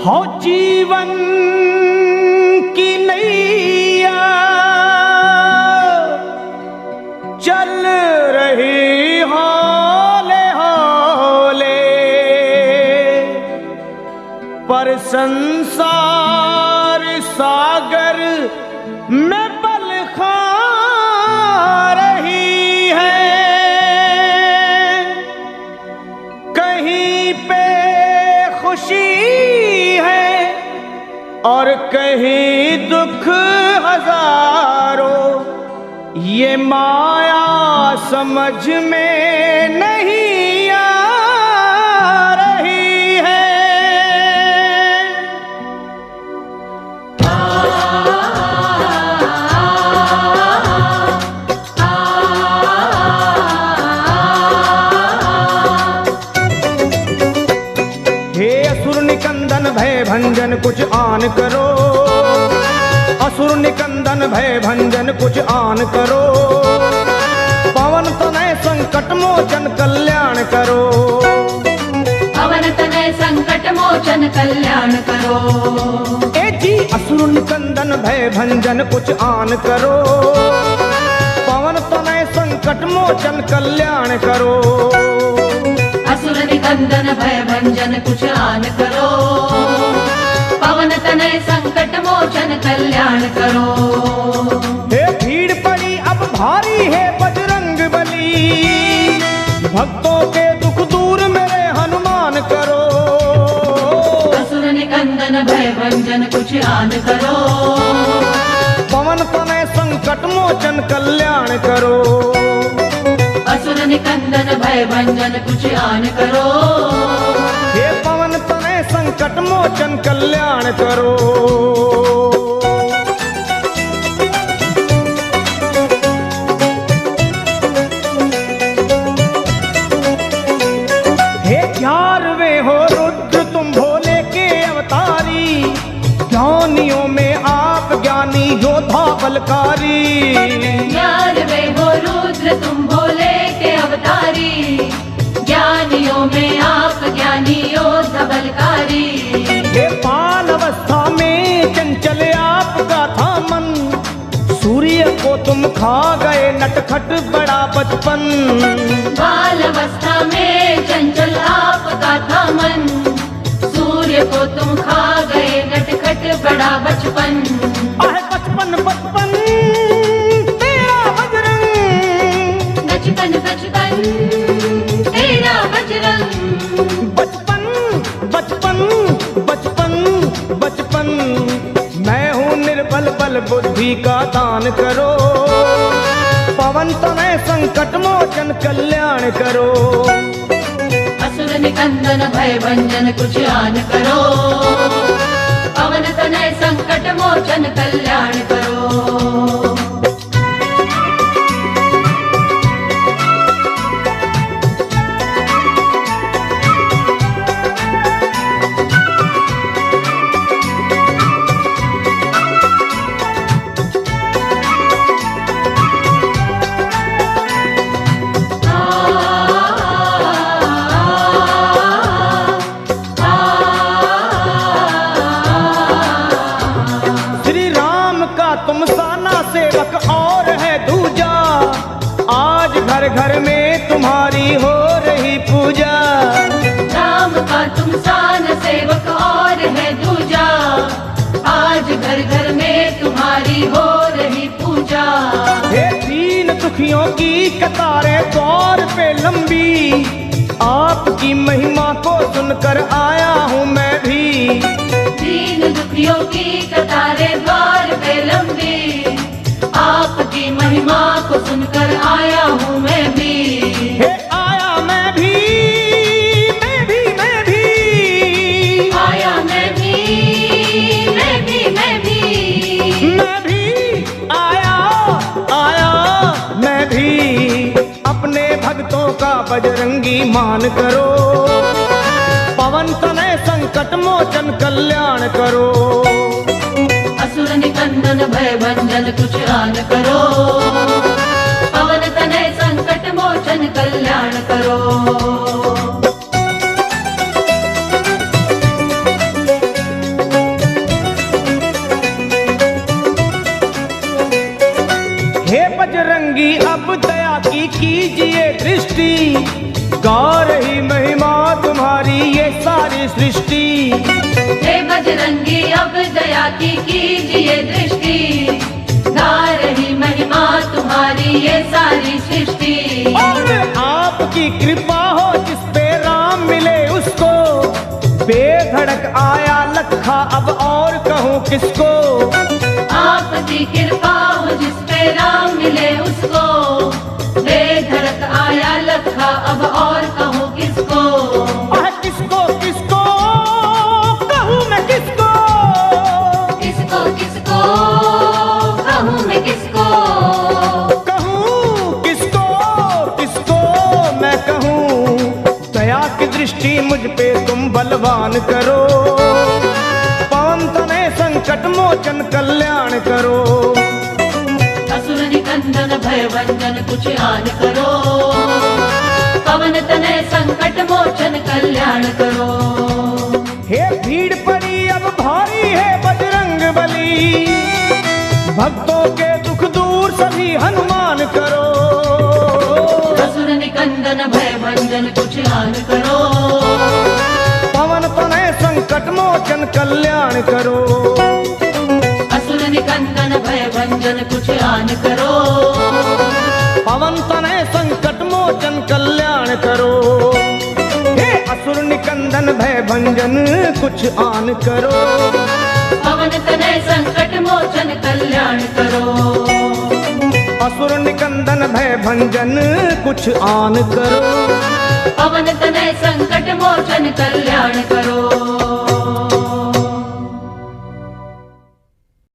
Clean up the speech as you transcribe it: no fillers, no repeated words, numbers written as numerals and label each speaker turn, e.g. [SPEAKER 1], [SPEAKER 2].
[SPEAKER 1] हो जीवन की नैया चल रही हौले हौले, पर संसार सागर में पल खा रही है। कहीं पे खुशी है और कहीं दुख हजारों, ये माया समझ में नहीं आ रही है। हे असुर निकंदन भय भंजन कुछ आन करो, असुर निकंदन भय भंजन कुछ आन करो। पवन तनय संकट मोचन कल्याण करो,
[SPEAKER 2] पवन तनय संकट मोचन कल्याण करो।
[SPEAKER 1] ए जी असुर निकंदन भय भंजन कुछ आन करो, पवन तनय संकट मोचन कल्याण करो।
[SPEAKER 2] असुर निकंदन भय भंजन कुछ आन करो, पवन तनय संकट मोचन कल्याण करो।
[SPEAKER 1] हे भीड़ पड़ी अब भारी है बजरंग बली, भक्तों के दुख दूर मेरे हनुमान करो।
[SPEAKER 2] असुर निकंदन भय भंजन कुछ आन करो,
[SPEAKER 1] पवन तनय संकट मोचन कल्याण करो।
[SPEAKER 2] असुर निकंदन भय भंजन कुछ आन करो,
[SPEAKER 1] हे पवन तनय संकट मोचन कल्याण करो। हे 11वें हो रुद्र तुम भोले के अवतारी, ज्ञानियों में आप ज्ञानी योद्धा बलकारी।
[SPEAKER 2] 11वें हो रुद्र तुम भोले के अवतारी, ज्ञानियों में आप ज्ञानी योद्धा बलकारी।
[SPEAKER 1] हे बाल अवस्था में चंचल आपका था मन, सूर्य को तुम खा गए नटखट बड़ा बचपन।
[SPEAKER 2] बाल अवस्था में चंचल आपका था मन, सूर्य को तुम खा गए नटखट बड़ा बचपन।
[SPEAKER 1] आहे बचपन बचपन तेरा बजरंग,
[SPEAKER 2] बचपन बचपन तेरा बजरंग।
[SPEAKER 1] बचपन बचपन बचपन बचपन। मैं हूँ निर्बल बल बुद्धि का दान करो, पवन तनय संकट मोचन कल्याण करो।
[SPEAKER 2] असुर निकंदन भय भंजन कुछ आन करो, पवन तनय संकट मोचन कल्याण करो।
[SPEAKER 1] तुम साना सेवक और है दूजा, आज घर घर में तुम्हारी हो रही पूजा।
[SPEAKER 2] राम का तुम सान सेवक और है दूजा, आज घर घर में तुम्हारी हो रही पूजा।
[SPEAKER 1] हे दीन दुखियों की कतारें द्वार पे लंबी, आपकी महिमा को सुनकर आया हूँ मैं भी।
[SPEAKER 2] दीन दुखियों की कतारें द्वार पे लंबी, आपकी महिमा को सुनकर आया हूँ मैं भी।
[SPEAKER 1] हे आया मैं भी, मैं भी मैं भी
[SPEAKER 2] आया मैं भी, मैं भी मैं भी
[SPEAKER 1] मैं भी आया आया मैं भी। अपने भक्तों का बजरंगी मान करो, पवन तनय संकट मोचन कल्याण करो।
[SPEAKER 2] असुर निकंदन भय भंजन कुछ आन करो, पवन तनय संकट मोचन कल्याण करो।
[SPEAKER 1] गा रही महिमा तुम्हारी ये सारी सृष्टि।
[SPEAKER 2] हे बजरंगी अब दया की कीजिए दृष्टि, गा रही महिमा तुम्हारी ये सारी सृष्टि।
[SPEAKER 1] और आपकी कृपा हो जिस पे राम मिले उसको, बेधड़क आया लखा अब और कहूँ किसको।
[SPEAKER 2] आपकी कृपा हो जिस पे राम मिले उसको, बेधड़क आया लखा अब और कहूँ किसको।
[SPEAKER 1] किसको किसको कहूँ मैं किसको,
[SPEAKER 2] किसको किसको कहूँ मैं किसको,
[SPEAKER 1] कहूँ किसको किसको मैं कहूँ। दया की दृष्टि मुझ पे तुम बलवान करो, पवन तनय संकट मोचन कल्याण करो।
[SPEAKER 2] असुर निकंदन भय भंजन कुछ आन करो, पवन तनय संकट मोचन कल्याण करो।
[SPEAKER 1] हे भीड़ पड़ी अब भारी है बजरंग बली, भक्तों के दुख दूर सभी हनुमान करो।
[SPEAKER 2] असुर निकंदन भय भंजन कुछ आन करो,
[SPEAKER 1] पवन तनय संकट मोचन कल्याण करो।
[SPEAKER 2] असुर निकंदन भय भंजन कुछ आन करो,
[SPEAKER 1] पवन तनय संकट मोचन कल्याण करो। हे असुर निकंदन भय भंजन कुछ आन करो,
[SPEAKER 2] पवन तनय संकट मोचन कल्याण करो।
[SPEAKER 1] असुर निकंदन भय भंजन कुछ आन करो,
[SPEAKER 2] पवन तनय संकट मोचन कल्याण